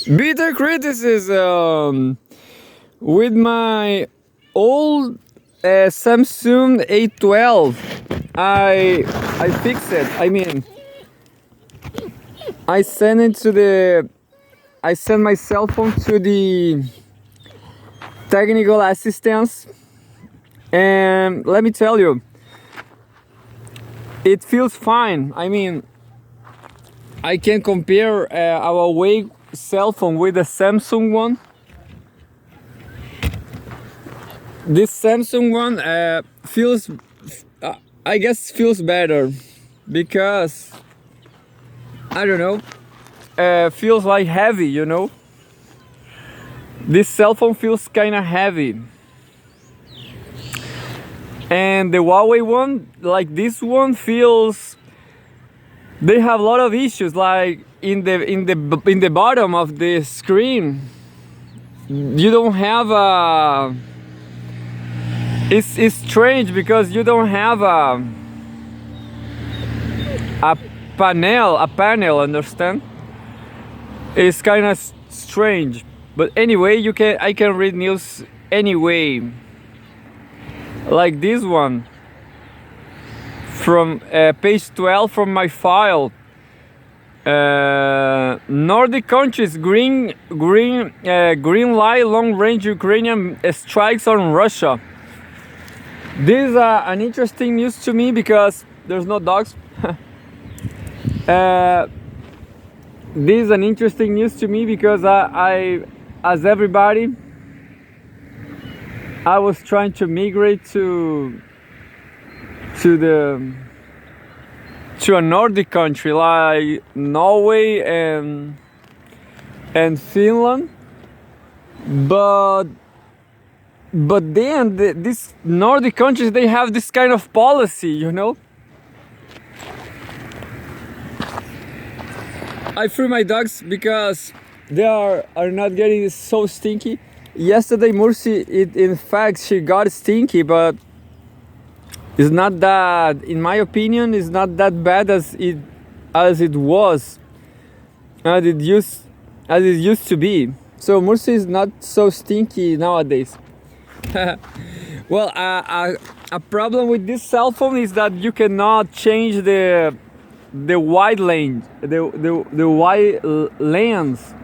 Bitter criticism with my old Samsung A12. I fixed it. I mean, I sent it to the. I sent my cell phone to the technical assistance, and let me tell you, it feels fine. I mean, I can compare our Huawei cell phone with the Samsung one. This Samsung one feels, I guess, feels better because I don't know, feels like heavy, you know. This cell phone feels kind of heavy, and the Huawei one, like this one, feels. They have a lot of issues, like in the bottom of the screen. You don't have a. It's strange because you don't have a panel. Understand? It's kind of strange, but anyway, I can read news anyway. Like this one from page 12 from my file. Nordic countries green light long range Ukrainian strikes on Russia. This is an interesting news to me because there's no dogs. This is an interesting news to me because I as everybody, I was trying to migrate to a Nordic country like Norway and Finland, but then these Nordic countries, they have this kind of policy, you know. I free my dogs because they are not getting so stinky. Yesterday, Mursi, in fact, she got stinky, but it's not that, in my opinion, it's not that bad as it was, as it used to be. So Mursi is not so stinky nowadays. Well, a problem with this cell phone is that you cannot change the wide lane, the wide lens.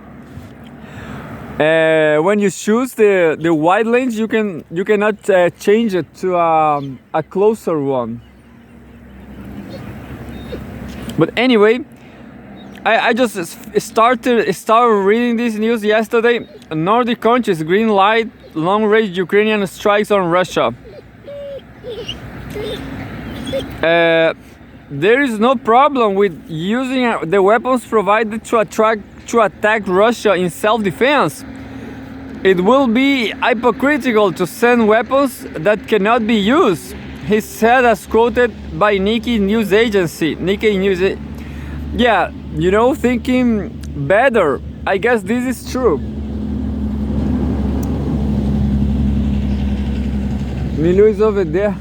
When you choose the wide lens, you cannot change it to a closer one. But anyway, I just started reading this news yesterday. Nordic countries green light long-range Ukrainian strikes on Russia. There is no problem with using the weapons provided to attack Russia in self-defense. It will be hypocritical to send weapons that cannot be used, he said, as quoted by Nikkei News Agency. Yeah, you know, thinking better. I guess this is true. Milo is over there.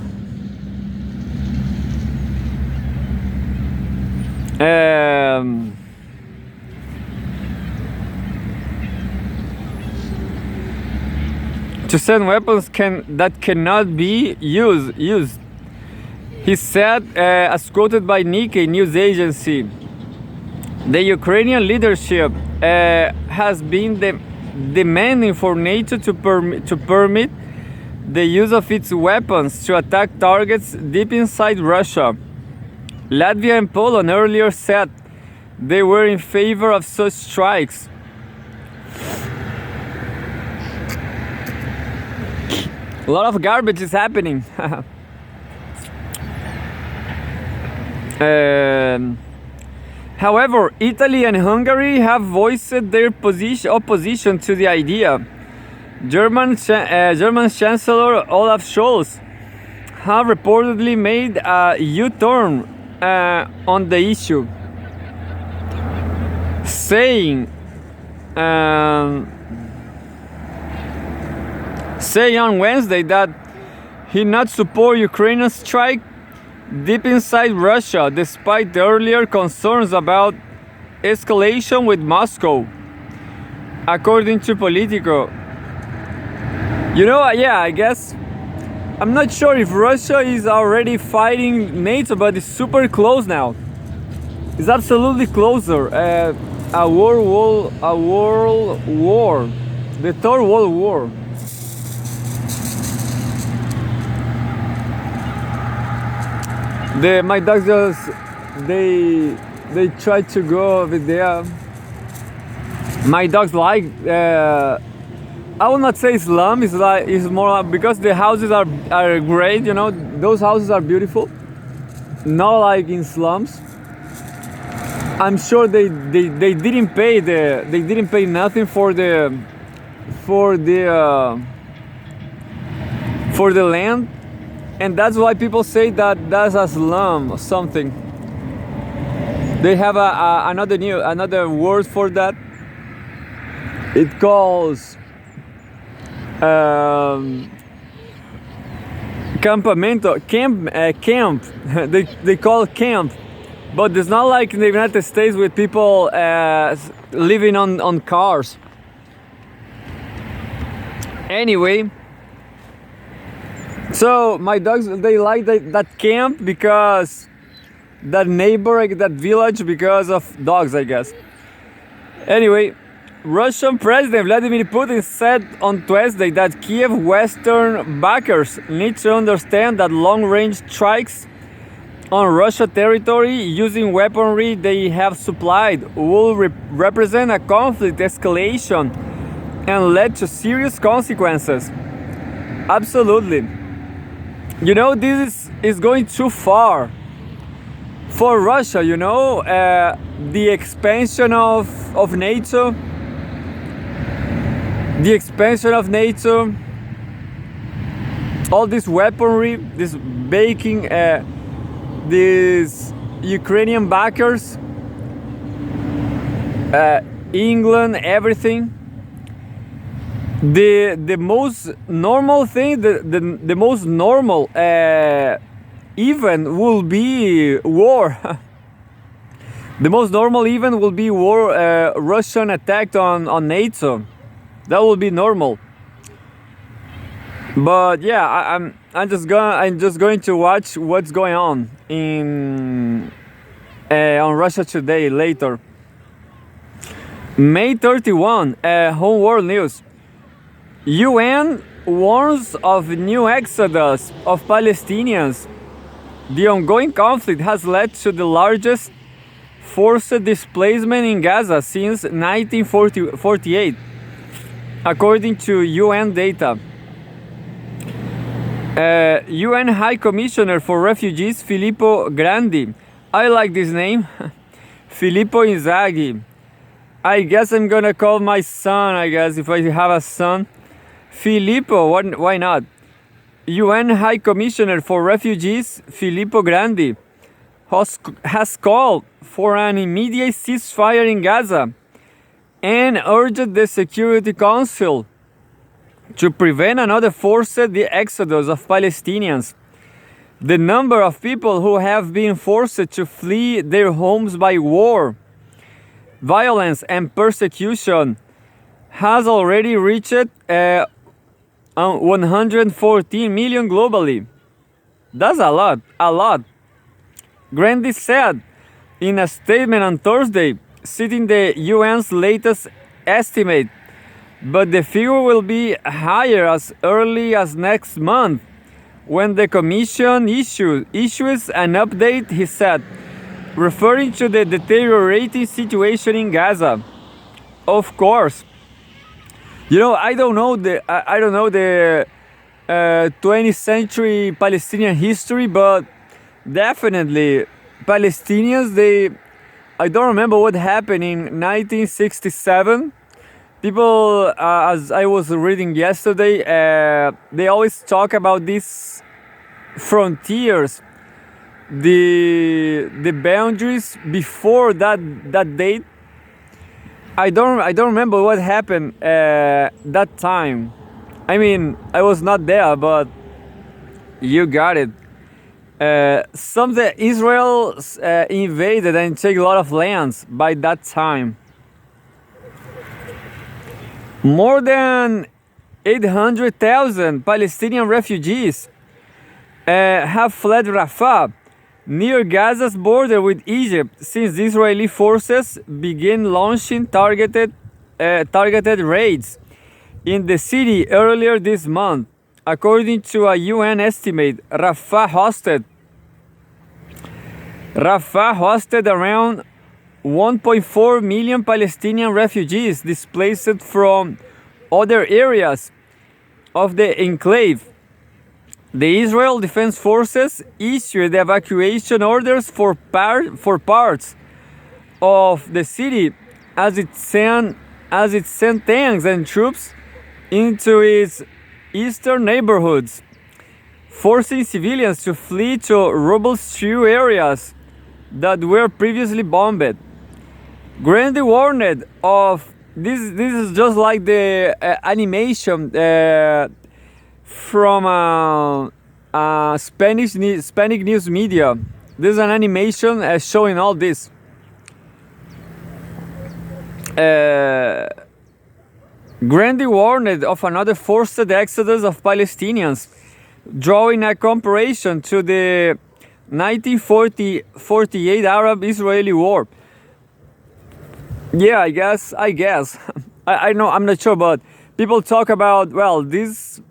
To send weapons that cannot be used. He said, as quoted by Nikkei News Agency, the Ukrainian leadership has been demanding for NATO to permit the use of its weapons to attack targets deep inside Russia. Latvia and Poland earlier said they were in favor of such strikes. A lot of garbage is happening. However, Italy and Hungary have voiced their opposition to the idea. German Chancellor Olaf Scholz have reportedly made a U-turn on the issue, saying on Wednesday that he not support Ukrainian strike deep inside Russia, despite the earlier concerns about escalation with Moscow. according to Politico. You know, yeah, I guess I'm not sure if Russia is already fighting NATO, but it's super close now. It's absolutely closer. A world war, the Third World War. My dogs just they try to go over there. My dogs like. I will not say slum. It's more because the houses are great. You know, those houses are beautiful. Not like in slums. I'm sure they didn't pay nothing for the land, and that's why people say that that's a slum or something. They have another word for that. It calls campamento, camp. They call it camp, but it's not like in the United States with people living on cars. Anyway, so my dogs, they like that camp because that neighbor, that village, because of dogs, I guess. Anyway, Russian President Vladimir Putin said on Tuesday that Kiev Western backers need to understand that long-range strikes on Russian territory using weaponry they have supplied will represent a conflict escalation and lead to serious consequences. Absolutely. You know, this is going too far for Russia, you know, the expansion of NATO, all this weaponry, this baking, these Ukrainian backers, England, everything. The most normal thing, the most normal event will be war. The most normal event will be war, Russian attack on NATO. That will be normal. But yeah, I'm just going to watch what's going on on Russia Today later. May 31, Home World News. UN warns of new exodus of Palestinians. The ongoing conflict has led to the largest forced displacement in Gaza since 1948, according to UN data. UN High Commissioner for Refugees Filippo Grandi. I like this name. Filippo Inzaghi. I guess I'm gonna call my son, if I have a son. Filippo, why not? UN High Commissioner for Refugees Filippo Grandi has called for an immediate ceasefire in Gaza and urged the Security Council to prevent another forced exodus of Palestinians. The number of people who have been forced to flee their homes by war, violence and persecution has already reached 114 million globally. That's a lot. Grandi said in a statement on Thursday, citing the UN's latest estimate, but the figure will be higher as early as next month when the Commission issues an update, he said, referring to the deteriorating situation in Gaza. Of course, you know, I don't know the 20th century Palestinian history, but definitely Palestinians, I don't remember what happened in 1967. People, as I was reading yesterday, they always talk about these frontiers, the boundaries before that date. I don't remember what happened that time. I mean, I was not there, but you got it. Israel invaded and took a lot of lands by that time. More than 800,000 Palestinian refugees have fled Rafah, near Gaza's border with Egypt, since the Israeli forces began launching targeted raids in the city earlier this month. According to a UN estimate, Rafah hosted around 1.4 million Palestinian refugees displaced from other areas of the enclave. The Israel Defense Forces issued evacuation orders for parts of the city as it sent tanks and troops into its eastern neighborhoods, forcing civilians to flee to robust areas that were previously bombed. Grandi warned of this is just like the animation from Spanish news media. This is an animation showing all this. Grandi warned of another forced exodus of Palestinians, drawing a comparison to the 1948 Arab-Israeli War. Yeah, I guess. I know, I'm not sure, but people talk about, well, this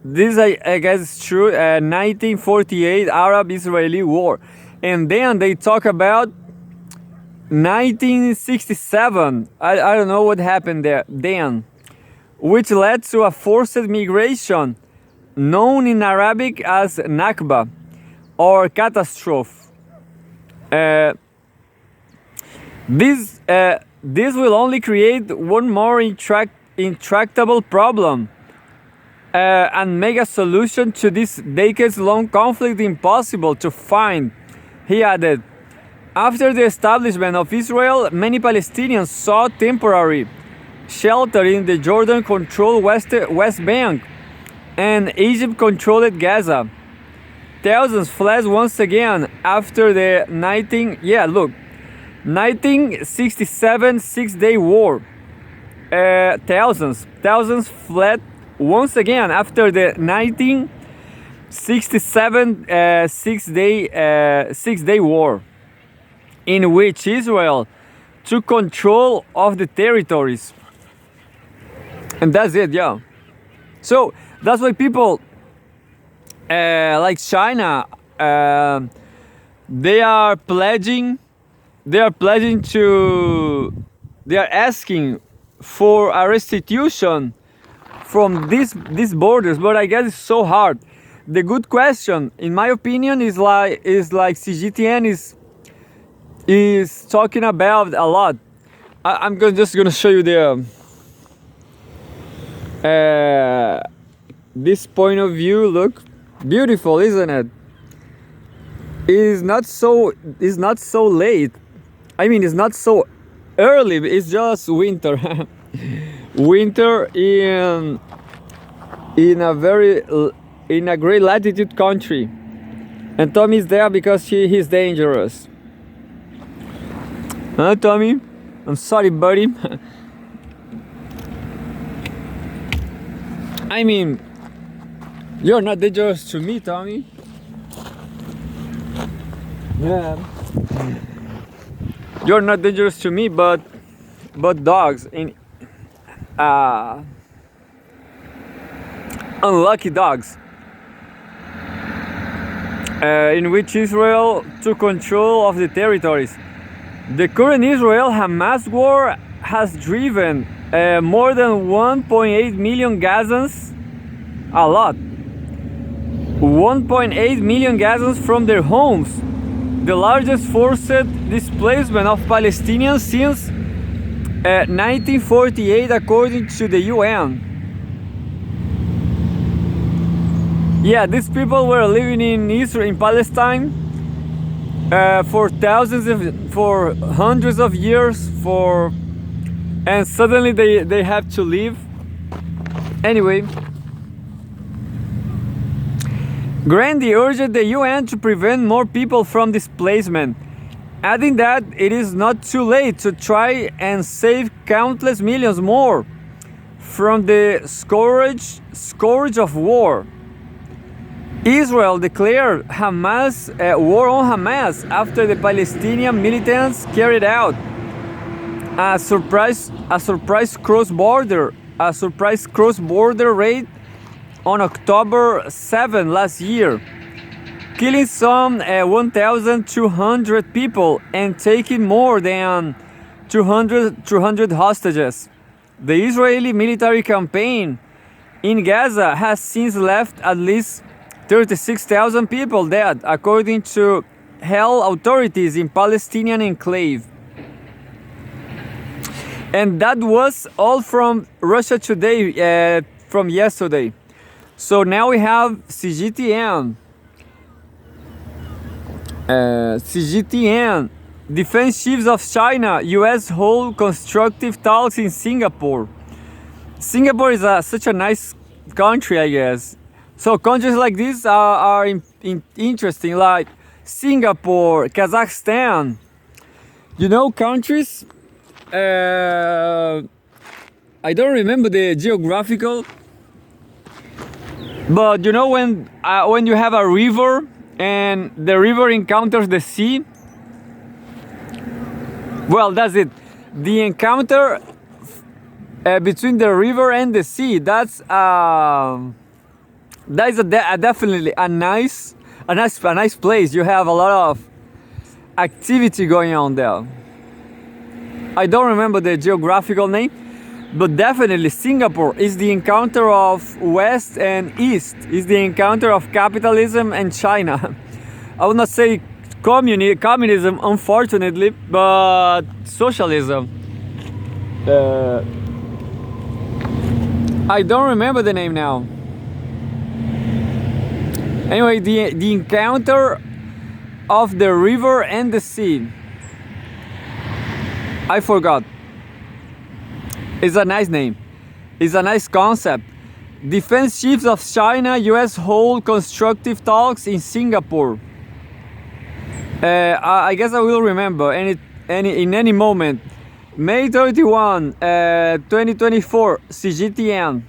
I guess is true, 1948 Arab-Israeli War. And then they talk about 1967, I don't know what happened there then, which led to a forced migration known in Arabic as Nakba, or catastrophe. This will only create one more intractable problem and make a solution to this decades-long conflict impossible to find, he added. After the establishment of Israel, many Palestinians sought temporary shelter in the Jordan-controlled West Bank and Egypt-controlled Gaza. Thousands fled once again after the 1967 Six-Day War. Thousands fled once again after the 1967 Six-Day War, in which Israel took control of the territories. And that's it, yeah. So that's why people like China, they are asking for a restitution from these borders, but I guess it's so hard. The good question, in my opinion, is like CGTN is talking about a lot. I'm just gonna show you this point of view. Look, beautiful, isn't it? It's not so late. I mean, it's not so early. It's just winter. Winter in a great latitude country, and Tommy is there because he's dangerous. Huh, Tommy? I'm sorry, buddy. I mean, you're not dangerous to me, Tommy. Yeah. You're not dangerous to me, but dogs in unlucky dogs, in which Israel took control of the territories. The current Israel-Hamas war has driven more than 1.8 million Gazans, a lot, 1.8 million Gazans from their homes, the largest forced displacement of Palestinians since 1948, according to the UN. Yeah, these people were living in Israel, in Palestine, for hundreds of years, and suddenly they have to leave. Anyway, Grandi urged the UN to prevent more people from displacement, adding that it is not too late to try and save countless millions more. from the scourge of war. Israel declared Hamas war on Hamas after the Palestinian militants carried out a surprise cross-border raid on October 7 last year, killing some 1,200 people and taking more than 200 hostages. The Israeli military campaign in Gaza has since left at least 36,000 people dead, according to health authorities in Palestinian enclave. And that was all from Russia Today from yesterday. So now we have CGTN. CGTN. Defense chiefs of China, US hold constructive talks in Singapore. Singapore is such a nice country, I guess. So countries like this are interesting, like Singapore, Kazakhstan. You know, countries, I don't remember the geographical, but you know when you have a river and the river encounters the sea, well, that's it. The encounter between the river and the sea, that's definitely a nice place. You have a lot of activity going on there. I don't remember the geographical name, but definitely Singapore is the encounter of West and East. Is the encounter of capitalism and China. I would not say communism, unfortunately, but socialism. I don't remember the name now. Anyway, the encounter of the river and the sea. I forgot. It's a nice name. It's a nice concept. Defense chiefs of China, US hold constructive talks in Singapore. I guess I will remember in any moment. May 31, 2024, CGTN.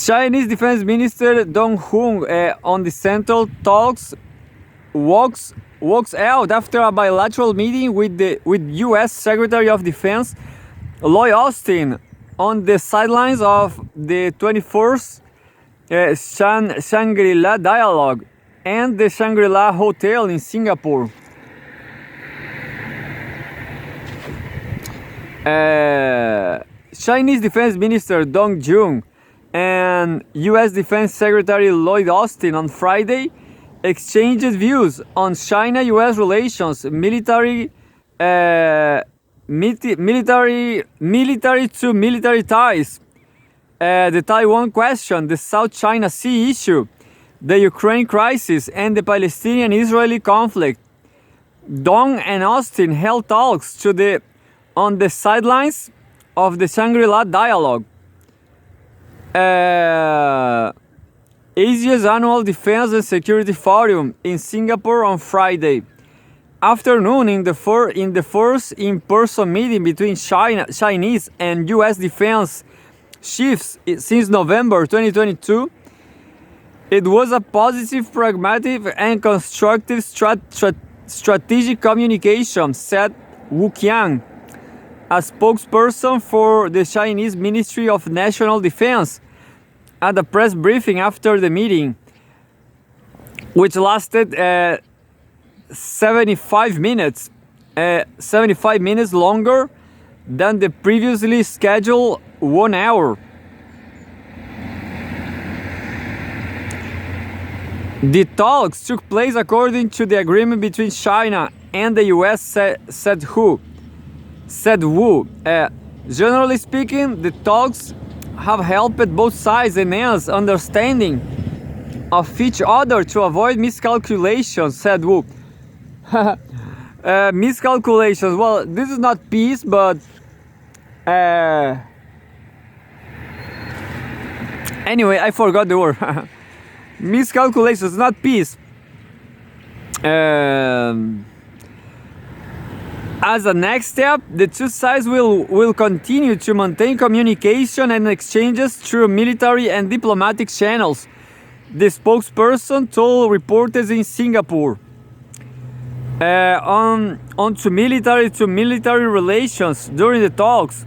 Chinese Defense Minister Dong Hong on the Central talks walks out after a bilateral meeting with U.S. Secretary of Defense Lloyd Austin on the sidelines of the 21st Shangri-La Dialogue and the Shangri-La Hotel in Singapore. Chinese Defense Minister Dong Jun and U.S. Defense Secretary Lloyd Austin on Friday exchanged views on China-U.S. relations, military ties, the Taiwan question, the South China Sea issue, the Ukraine crisis, and the Palestinian-Israeli conflict. Dong and Austin held talks on the sidelines of the Shangri-La Dialogue, Asia's annual Defense and Security Forum in Singapore on Friday afternoon in the first in-person meeting between Chinese and U.S. defense chiefs since November 2022. It was a positive, pragmatic, and constructive strategic communication, said Wu Qiang, a spokesperson for the Chinese Ministry of National Defense, at a press briefing after the meeting, which lasted 75 minutes longer than the previously scheduled 1 hour. The talks took place according to the agreement between China and the US, said Wu. Generally speaking, the talks have helped both sides enhance understanding of each other to avoid miscalculations, said Wu. Miscalculations, well, this is not peace, but anyway, I forgot the word. Miscalculations, not peace. As a next step, the two sides will continue to maintain communication and exchanges through military and diplomatic channels, the spokesperson told reporters in Singapore. On to military relations during the talks,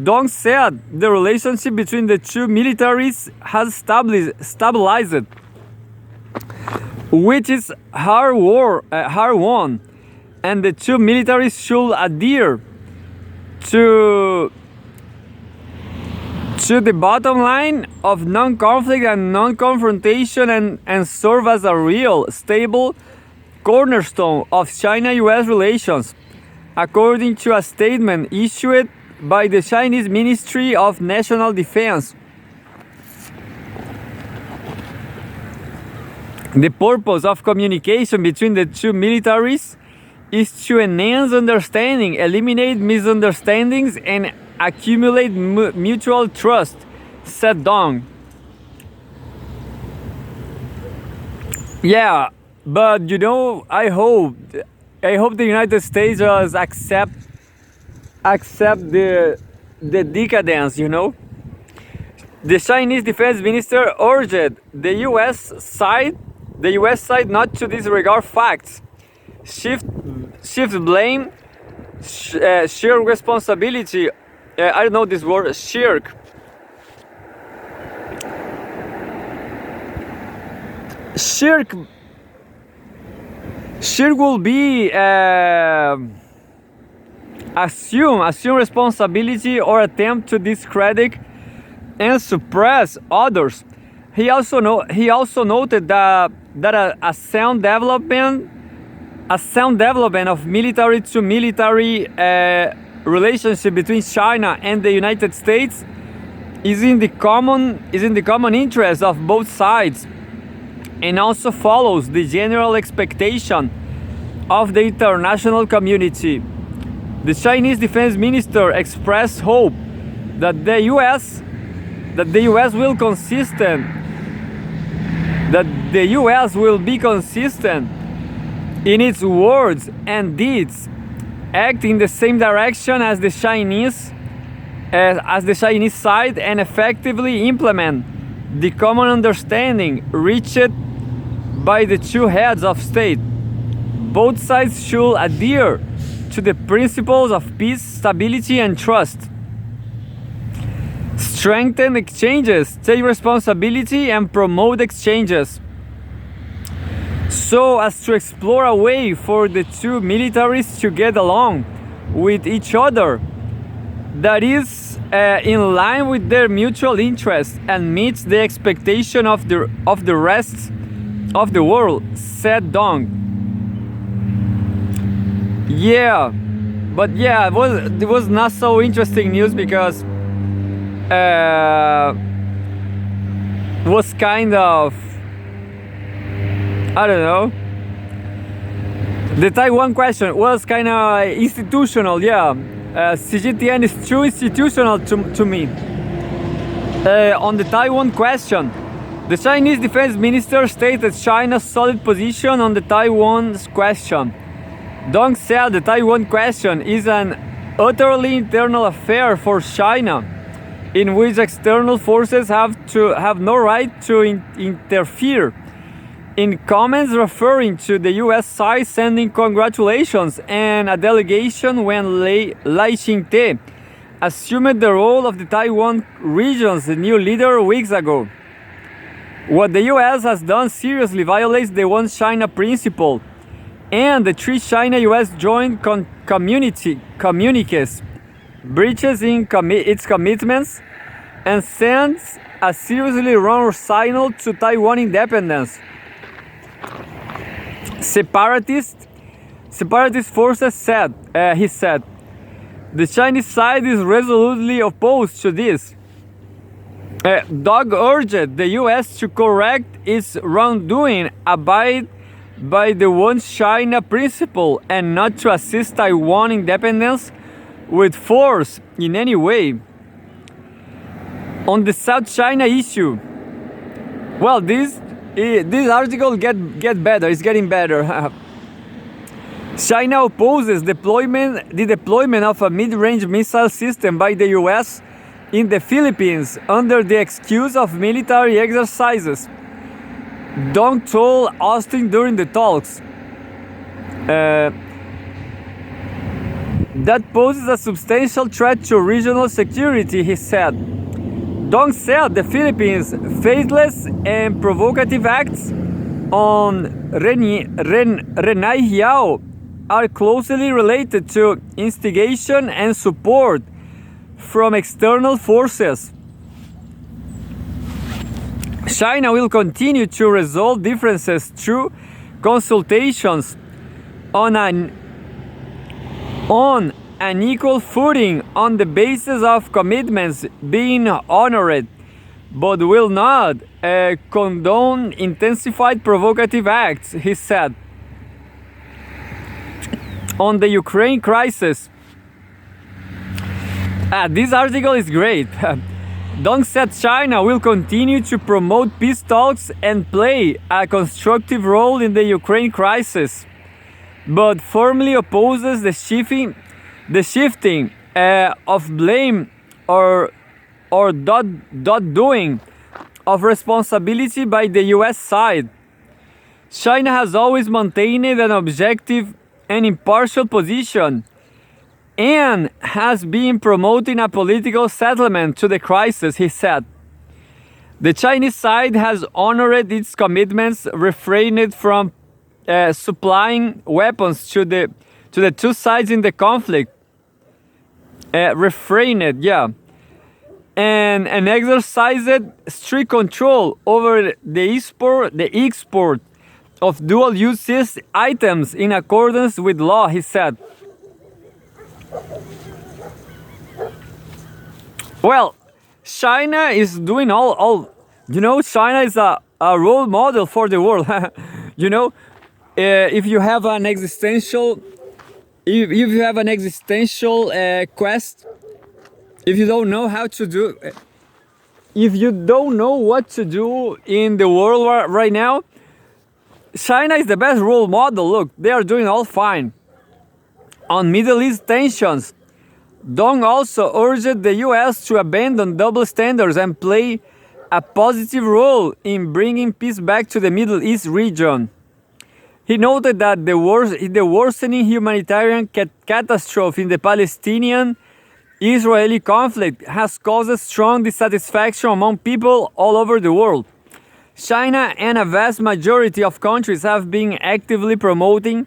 Dong said the relationship between the two militaries has stabilized, which is hard won, and the two militaries should adhere to the bottom line of non-conflict and non-confrontation and serve as a real, stable cornerstone of China-US relations, according to a statement issued by the Chinese Ministry of National Defense. The purpose of communication between the two militaries is to enhance understanding, eliminate misunderstandings, and accumulate mutual trust, said Dong. Yeah, but you know, I hope the United States just accept the decadence, you know. The Chinese defense minister urged the US side not to disregard facts, shift blame, share responsibility. I don't know this word, shirk. Shirk will be assume responsibility or attempt to discredit and suppress others. He also noted that a sound development of military to military relationship between China and the United States is in the common interest of both sides, and also follows the general expectation of the international community. The Chinese defense minister expressed hope that the US will be consistent in its words and deeds, act in the same direction as the Chinese side, and effectively implement the common understanding reached by the two heads of state. Both sides should adhere to the principles of peace, stability, and trust. Strengthen exchanges, take responsibility, and promote exchanges, so as to explore a way for the two militaries to get along with each other that is in line with their mutual interests and meets the expectation of the rest of the world, said Dong. Yeah, but yeah, it was not so interesting news because was kind of, I don't know. The Taiwan question was kind of institutional, yeah. CGTN is too institutional to me. On the Taiwan question, the Chinese defense minister stated China's solid position on the Taiwan question. Dong said the Taiwan question is an utterly internal affair for China, in which external forces have no right to interfere. In comments referring to the US side sending congratulations and a delegation when Lai Ching-te assumed the role of the Taiwan region's new leader weeks ago. What the US has done seriously violates the One China principle and the three China-US joint communiques, breaches in its commitments, and sends a seriously wrong signal to Taiwan independence. Separatist forces said, he said, the Chinese side is resolutely opposed to this. Dong urged the US to correct its wrongdoing, abide by the One China principle, and not to assist Taiwan independence with force in any way. On the South China issue, well, this article get better. It's getting better. China opposes the deployment of a mid-range missile system by the US in the Philippines under the excuse of military exercises. Dong told Austin during the talks that poses a substantial threat to regional security, he said. Dong said the Philippines' faithless and provocative acts on Renaihiao are closely related to instigation and support from external forces. China will continue to resolve differences through consultations on an equal footing on the basis of commitments being honored, but will not condone intensified provocative acts, he said. On the Ukraine crisis, this article is great. Dong said China will continue to promote peace talks and play a constructive role in the Ukraine crisis, but firmly opposes the shifting of blame or doing of responsibility by the US side. China has always maintained an objective and impartial position and has been promoting a political settlement to the crisis, he said. The Chinese side has honored its commitments, refrained from supplying weapons to the two sides in the conflict. And exercised strict control over the export of dual-use items in accordance with law, he said. Well, China is doing all China is a role model for the world. If you have an existential quest, if you don't know what to do in the world right now, China is the best role model. Look, they are doing all fine. On Middle East tensions, Dong also urged the US to abandon double standards and play a positive role in bringing peace back to the Middle East region. He noted that the worsening humanitarian catastrophe in the Palestinian-Israeli conflict has caused strong dissatisfaction among people all over the world. China and a vast majority of countries have been actively promoting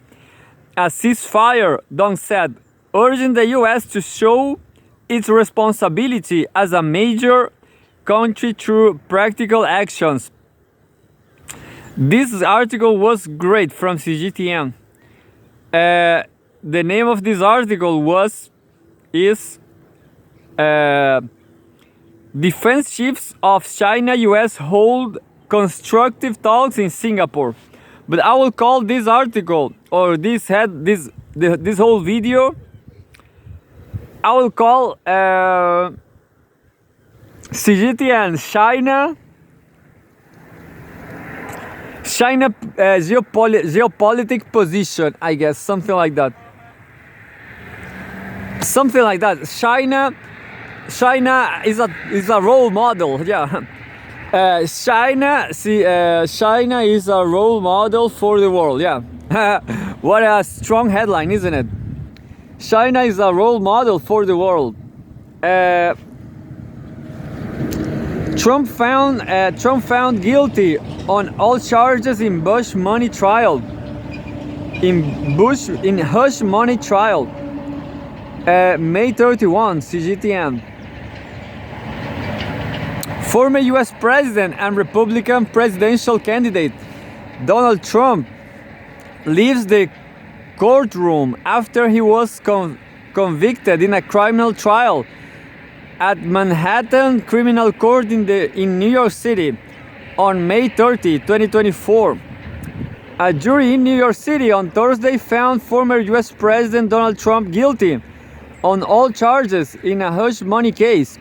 a ceasefire, Dong said, urging the US to show its responsibility as a major country through practical actions. This article was great from CGTN. The name of this article is Defense Chiefs of China-US hold constructive talks in Singapore. But I will call this article or this whole video, I will call CGTN China geopolitical position, I guess, something like that. China is a role model, yeah. China is a role model for the world, yeah. What a strong headline, isn't it? China is a role model for the world. Trump found guilty on all charges in Bush money trial. In Hush money trial. May 31, CGTN. Former US President and Republican presidential candidate Donald Trump leaves the courtroom after he was convicted in a criminal trial at Manhattan Criminal Court in New York City on May 30, 2024. A jury in New York City on Thursday found former US President Donald Trump guilty on all charges in a hush money case.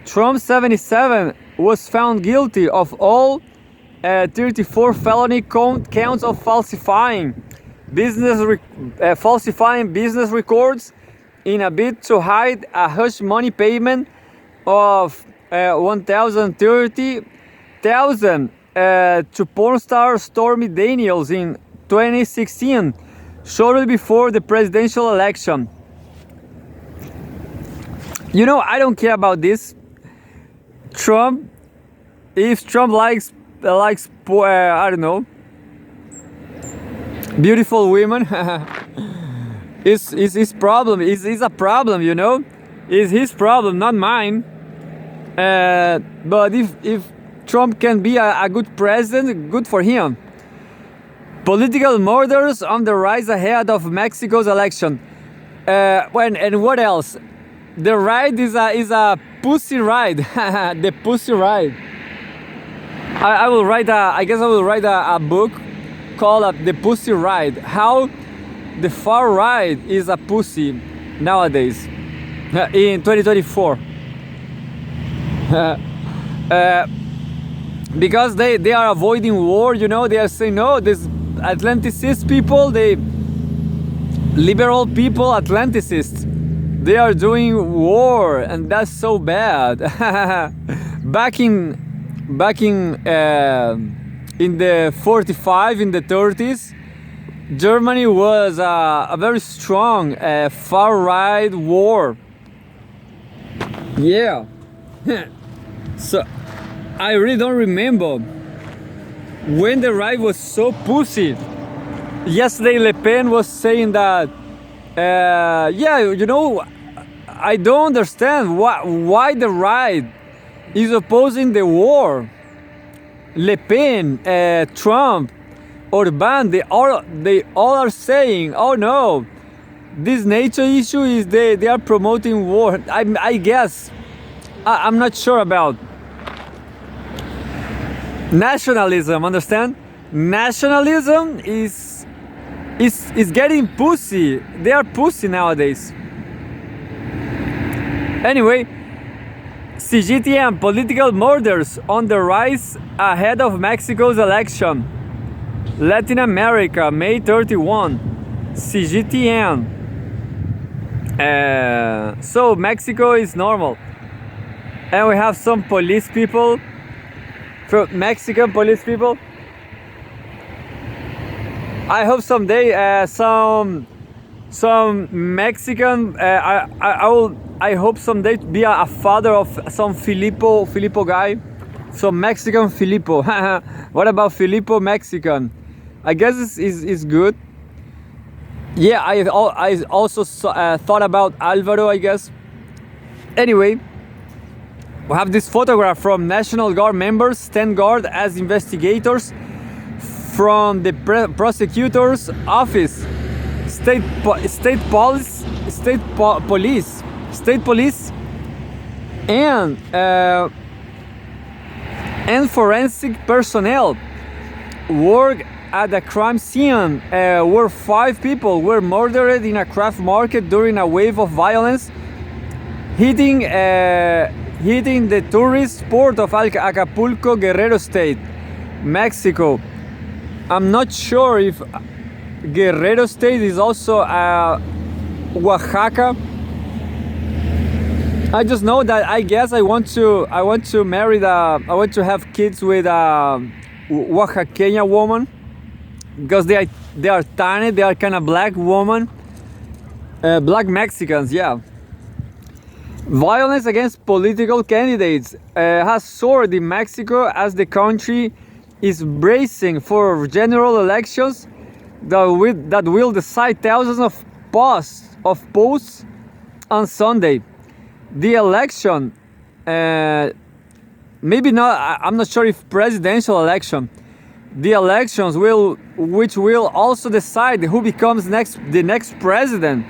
Trump, 77, was found guilty of all 34 felony counts of falsifying falsifying business records in a bid to hide a hush money payment of 1,030,000 to porn star Stormy Daniels in 2016, shortly before the presidential election. You know, I don't care about this. Trump, if Trump likes I don't know, beautiful women, it's his problem. It's a problem, you know. It's his problem, not mine. But if Trump can be a good president, good for him. Political murders on the rise ahead of Mexico's election. And what else? The ride is a pussy ride. The pussy ride. I will write a book called The Pussy Ride. How the far right is a pussy nowadays in 2024. Because they are avoiding war, you know. They are saying no, this Atlanticist people, they liberal people, Atlanticists, they are doing war, and that's so bad. back in the 45, in the 30s, Germany was a very strong far right war. Yeah. So I really don't remember when the right was so pussy. Yesterday Le Pen was saying that yeah, you know, I don't understand why the right is opposing the war. Le Pen, Trump, Orban, they all are saying, oh no, this nature issue is they are promoting war. I guess, I'm not sure about nationalism, understand? Nationalism is getting pussy. They are pussy nowadays. Anyway, CGTN, political murders on the rise ahead of Mexico's election. Latin America, May 31. CGTN. So Mexico is normal. And we have some police people, Mexican police people. I hope someday some Mexican, I hope someday to be a father of some Filippo guy, some Mexican Filippo. What about Filippo Mexican? I guess it's good. Yeah, I also thought about Alvaro, I guess. Anyway, we have this photograph from National Guard members stand guard as investigators from the prosecutor's office, state police, and forensic personnel work at the crime scene, where 5 people were murdered in a craft market during a wave of violence hitting the tourist port of Acapulco, Guerrero State, Mexico. I'm not sure if Guerrero State is also Oaxaca. I just know that I guess I want to marry I want to have kids with a Oaxaqueña woman, because they are tiny, they are kind of black woman, black Mexicans, yeah. Violence against political candidates has soared in Mexico as the country is bracing for general elections that will decide thousands of posts on Sunday. The election, maybe not, I'm not sure if presidential election, the elections which will also decide who becomes the next president.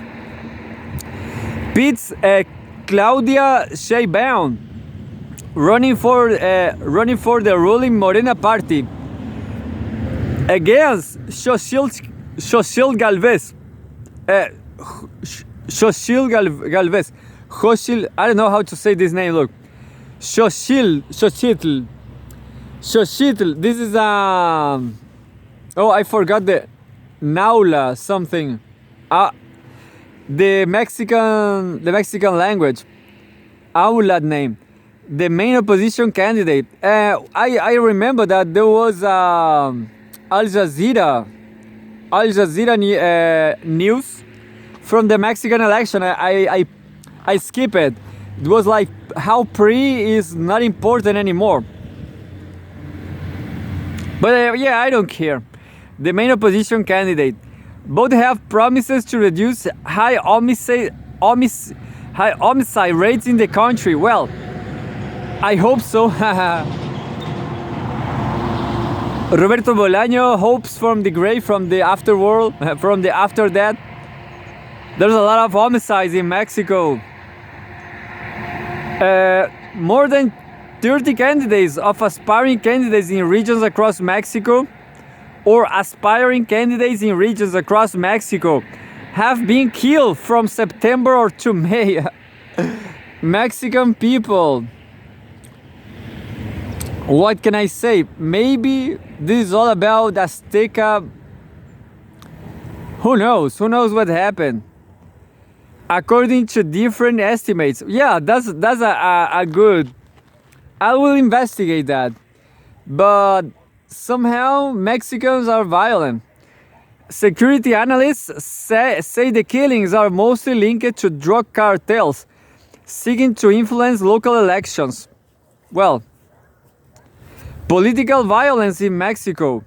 Pits Claudia Sheinbaum running for the ruling Morena party against Xochitl Galvez. I don't know how to say this name. Look, Xochitl. This is oh, I forgot Naula something. Uh, the Mexican language. Aula name. The main opposition candidate. I remember that there was Al Jazeera news from the Mexican election. I skip it. It was like how PRI is not important anymore. But yeah, I don't care. The main opposition candidate. Both have promises to reduce high homicide rates in the country. Well, I hope so. Roberto Bolaño hopes from the grave, from the afterworld, from the after death. There's a lot of homicides in Mexico. More than 30 candidates of aspiring candidates in regions across Mexico or aspiring candidates in regions across Mexico have been killed from September or to May. Mexican people. What can I say? Maybe this is all about Azteca. Who knows? Who knows what happened? According to different estimates. Yeah, that's a good. I will investigate that. But somehow Mexicans are violent. Security analysts say the killings are mostly linked to drug cartels seeking to influence local elections. Well, political violence in Mexico.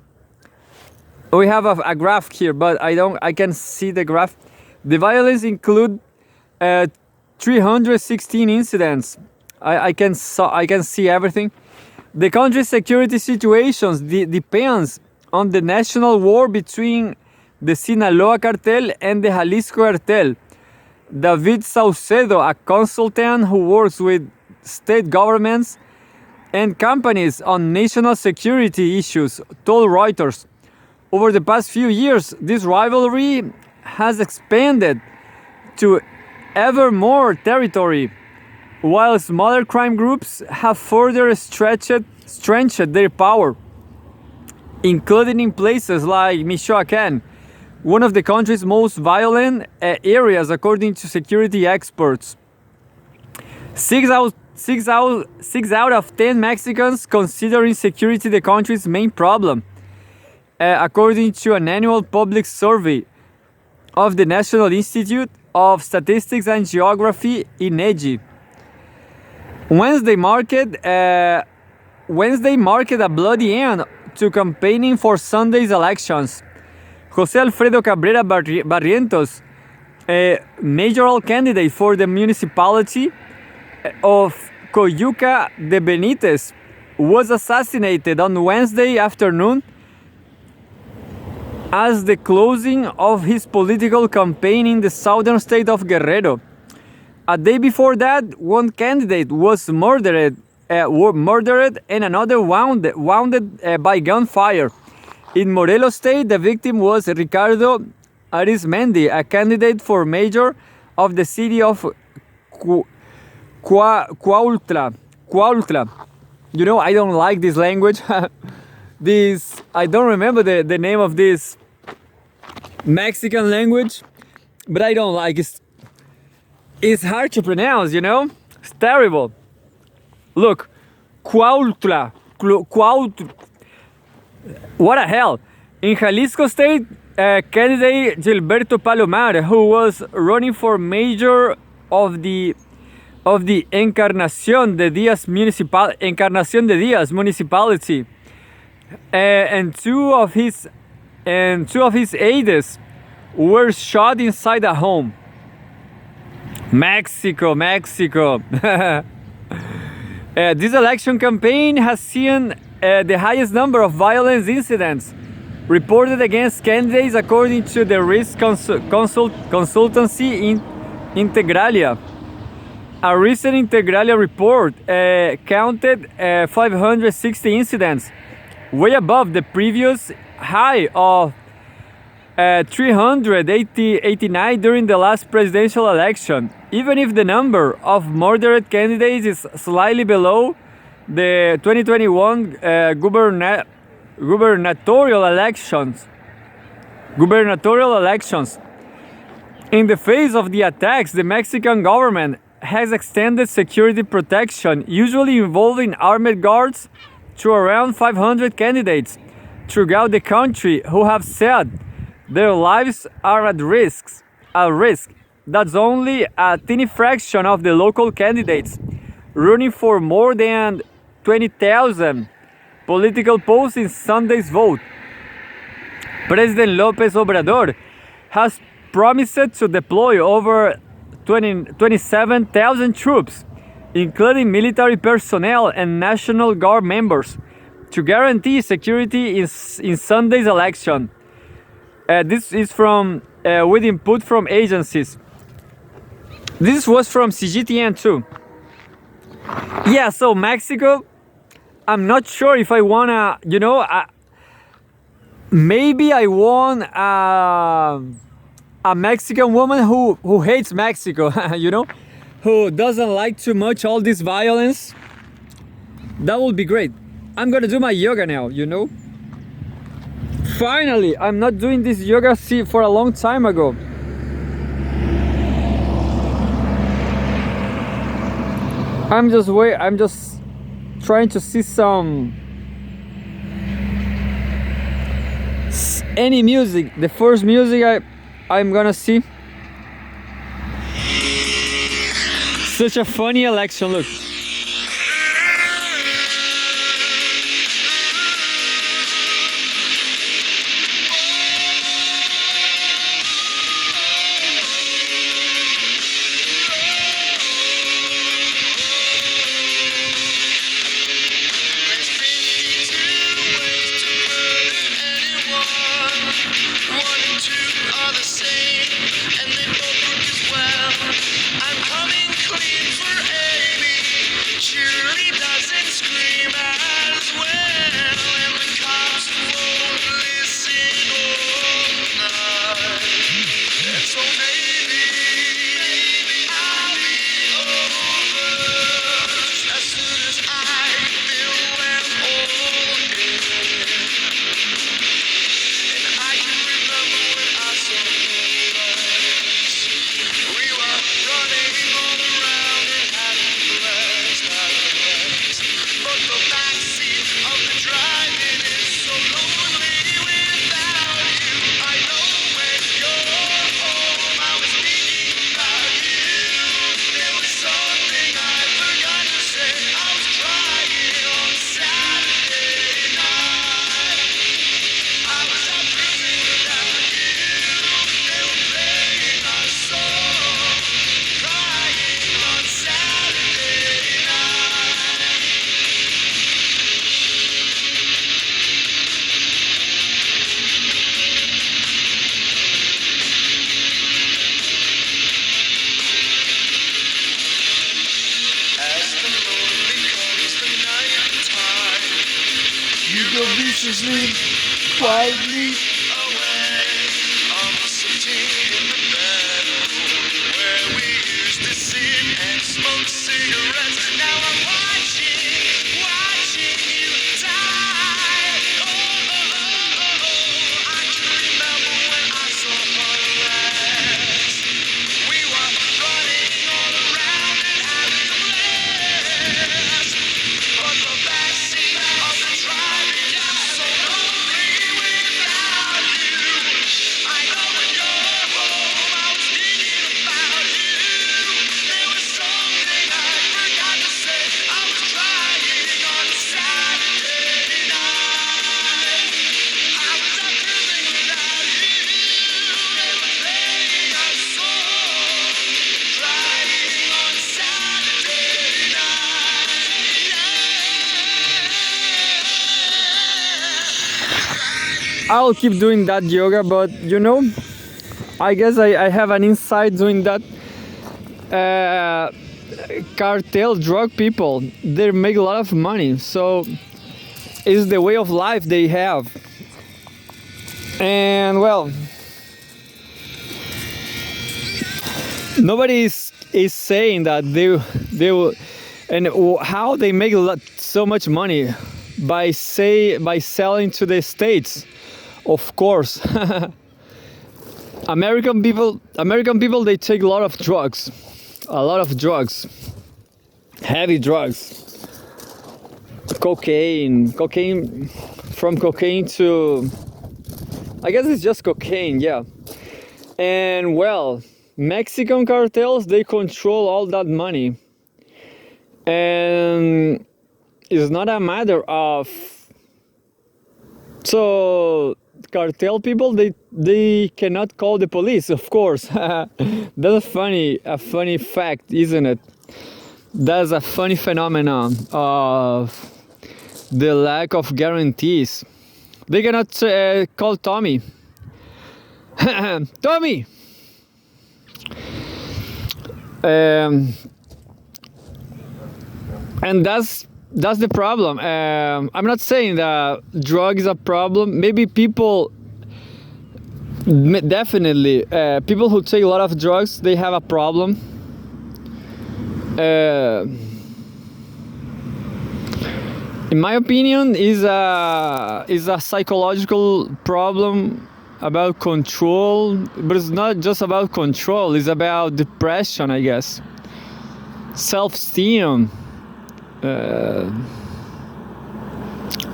We have a graph here, but I can see the graph. The violence include 316 incidents. I can see everything. The country's security situations depends on the national war between the Sinaloa cartel and the Jalisco cartel. David Saucedo, a consultant who works with state governments and companies on national security issues, told Reuters, over the past few years, this rivalry has expanded to ever more territory, while smaller crime groups have further strengthened their power, including in places like Michoacán, one of the country's most violent areas according to security experts. Six out of 10 Mexicans consider insecurity the country's main problem, according to an annual public survey of the National Institute of Statistics and Geography, INEGI. Wednesday marked a bloody end to campaigning for Sunday's elections. José Alfredo Cabrera Barrientos, a mayoral candidate for the municipality of Coyuca de Benítez, was assassinated on Wednesday afternoon as the closing of his political campaign in the southern state of Guerrero. A day before that, one candidate was murdered and another wounded by gunfire. In Morelos State, the victim was Ricardo Arizmendi, a candidate for mayor of the city of Cuautla. You know, I don't like this language. I don't remember the name of this Mexican language, but I don't like it. It's hard to pronounce, you know? It's terrible. Look, Cuautla. What the hell? In Jalisco State, candidate Gilberto Palomar, who was running for mayor of the Encarnación de Díaz municipality, and two of his aides were shot inside a home. Mexico. This election campaign has seen the highest number of violence incidents reported against candidates according to the risk consultancy in Integralia. A recent Integralia report counted 560 incidents, way above the previous high of 389 during the last presidential election, even if the number of murdered candidates is slightly below the 2021 gubernatorial elections. gubernatorial elections. In the face of the attacks, the Mexican government has extended security protection, usually involving armed guards, to around 500 candidates throughout the country who have said their lives are at risk. That's only a tiny fraction of the local candidates running for more than 20,000 political posts in Sunday's vote. President López Obrador has promised to deploy over 27,000 troops, including military personnel and National Guard members, to guarantee security in Sunday's election. This is from with input from agencies. This was from CGTN too. Yeah, so Mexico, I'm not sure if I wanna, maybe I want a Mexican woman who hates Mexico, who doesn't like too much all this violence. That would be great. I'm gonna do my yoga now, Finally, I'm not doing this yoga for a long time ago. I'm just trying to see any music. The first music I'm gonna see. Such a funny election, look. viciously, quietly away. I'm sitting in the bedroom where we used to sit and smoke cigarettes. Now I'm watching you die. I can remember when I saw her last. We were running all around and having a blast. But the backseat of the driving is so lonely without you. I know when you're home, I was thinking about you. There was something I forgot to say. I was crying on Saturday night. I was up cruising without you. They were playing our song, crying on Saturday night. I'll keep doing that yoga, but I guess I have an insight doing that. Cartel drug people, they make a lot of money, so it's the way of life they have. And well, nobody is saying that they will, and how they make so much money by selling to the states, of course. American people, they take a lot of drugs, heavy drugs, cocaine, from cocaine to, I guess it's just cocaine, yeah. And well, Mexican cartels, they control all that money, and it's not a matter of, so cartel people, they cannot call the police, of course. That's a funny fact, isn't it? That's a funny phenomenon of the lack of guarantees. They cannot call Tommy. Tommy. And that's the problem. I'm not saying that drug is a problem. Maybe people, definitely, people who take a lot of drugs, they have a problem. In my opinion, is a psychological problem about control, but it's not just about control. It's about depression, I guess, self-esteem. I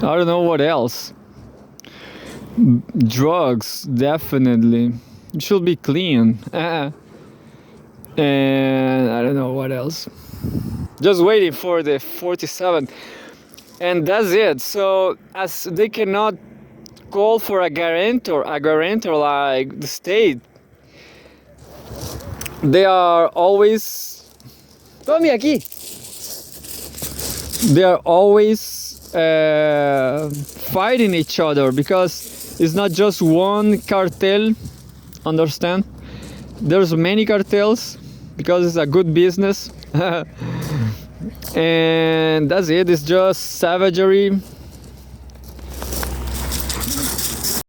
don't know what else. Drugs, definitely. It should be clean. And I don't know what else. Just waiting for the 47. And that's it. So as they cannot call for a guarantor like the state, they are always... Tome aqui! They are always fighting each other, because it's not just one cartel, understand? There's many cartels, because it's a good business. And that's it. It's just savagery.